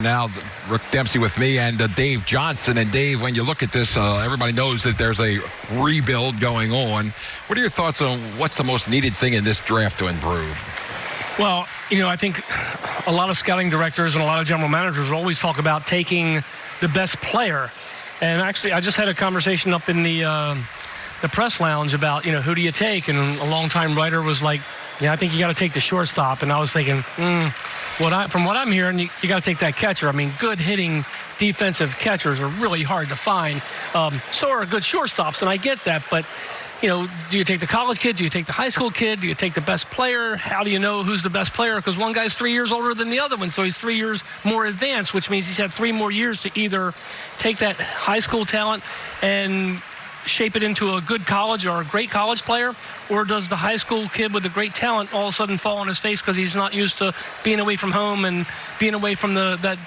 Now, Rick Dempsey with me and Dave Johnson. And Dave, when you look at this, everybody knows that there's a rebuild going on. What are your thoughts on what's the most needed thing in this draft to improve? Well, I think a lot of scouting directors and a lot of general managers always talk about taking the best player. And actually, I just had a conversation up in the press lounge about, who do you take? And a longtime writer was like, I think you got to take the shortstop. And I was thinking, from what I'm hearing, you got to take that catcher. I mean, good hitting defensive catchers are really hard to find. So are good shortstops, and I get that. But, do you take the college kid? Do you take the high school kid? Do you take the best player? How do you know who's the best player? Because one guy's 3 years older than the other one, so he's 3 years more advanced, which means he's had 3 more years to either take that high school talent and shape it into a good college or a great college player, or does the high school kid with the great talent all of a sudden fall on his face because he's not used to being away from home and being away from that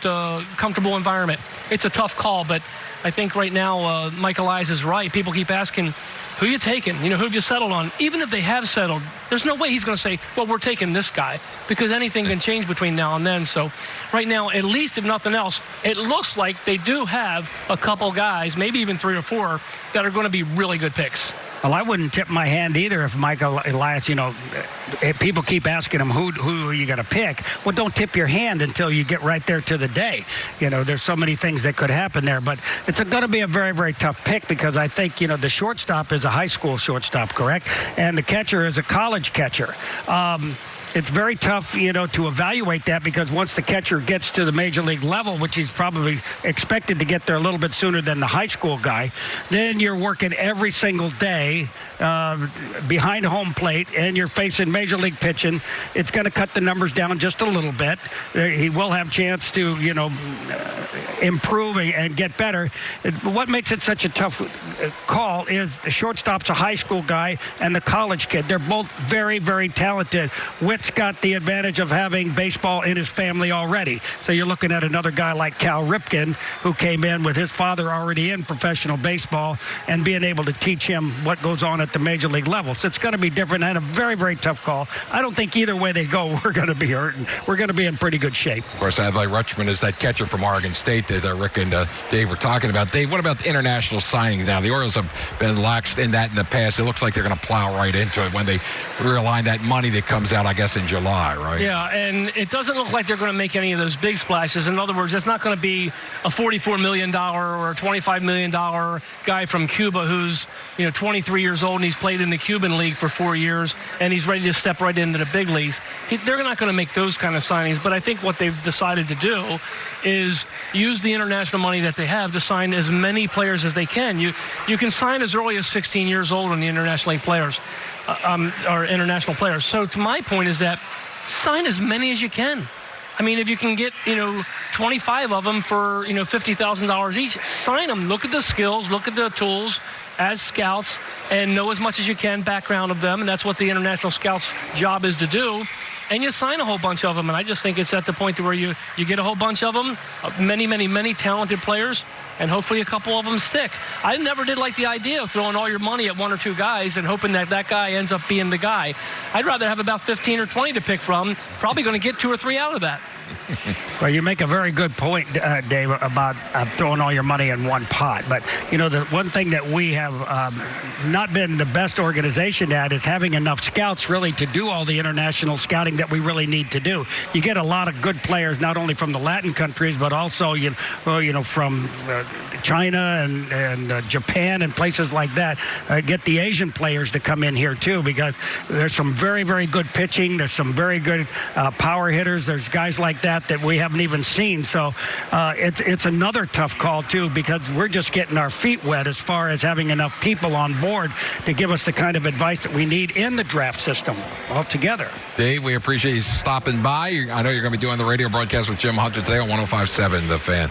comfortable environment? It's a tough call, but I think right now Mike Elias is right. People keep asking, who you taking? Who have you settled on? Even if they have settled, there's no way he's going to say, well, we're taking this guy, because anything can change between now and then. So right now, at least if nothing else, it looks like they do have a couple guys, maybe even 3 or 4, that are going to be really good picks. Well, I wouldn't tip my hand either if Michael Elias, if people keep asking him, who are you going to pick? Well, don't tip your hand until you get right there to the day. There's so many things that could happen there. But it's going to be a very, very tough pick, because I think, the shortstop is a high school shortstop, correct? And the catcher is a college catcher. It's very tough, to evaluate that, because once the catcher gets to the major league level, which he's probably expected to get there a little bit sooner than the high school guy, then you're working every single day behind home plate, and you're facing major league pitching. It's going to cut the numbers down just a little bit. He will have a chance to, improve and get better. What makes it such a tough call is the shortstop's a high school guy and the college kid. They're both very, very talented. Witt's got the advantage of having baseball in his family already. So you're looking at another guy like Cal Ripken, who came in with his father already in professional baseball and being able to teach him what goes on at the major league level. So it's going to be different and a very, very tough call. I don't think either way they go, we're going to be hurting. We're going to be in pretty good shape. Of course, Adlai Rutschman is that catcher from Oregon State that Rick and Dave were talking about. Dave, what about the international signings now? The Orioles have been lax in that in the past. It looks like they're going to plow right into it when they realign that money that comes out, I guess, in July, right? Yeah, and it doesn't look like they're going to make any of those big splashes. In other words, it's not going to be a $44 million or a $25 million guy from Cuba who's 23 years old and he's played in the Cuban League for 4 years and he's ready to step right into the big leagues. They're not going to make those kind of signings, but I think what they've decided to do is use the international money that they have to sign as many players as they can. You can sign as early as 16 years old on the international league players, or international players. So to my point is that sign as many as you can. I mean, if you can get, 25 of them for, $50,000 each, sign them. Look at the skills, look at the tools as scouts, and know as much as you can background of them. And that's what the international scouts' job is to do. And you sign a whole bunch of them. And I just think it's at the point where you get a whole bunch of them, many, many, many talented players, and hopefully a couple of them stick. I never did like the idea of throwing all your money at 1 or 2 guys and hoping that guy ends up being the guy. I'd rather have about 15 or 20 to pick from. Probably going to get 2 or 3 out of that. Well, you make a very good point, Dave, about throwing all your money in one pot. But, the one thing that we have not been the best organization at is having enough scouts really to do all the international scouting that we really need to do. You get a lot of good players, not only from the Latin countries, but also, from China and Japan and places like that. Get the Asian players to come in here, too, because there's some very, very good pitching. There's some very good power hitters. There's guys like that we haven't even seen. So it's another tough call, too, because we're just getting our feet wet as far as having enough people on board to give us the kind of advice that we need in the draft system altogether. Dave, we appreciate you stopping by. I know you're going to be doing the radio broadcast with Jim Hunter today on 105.7 The Fan.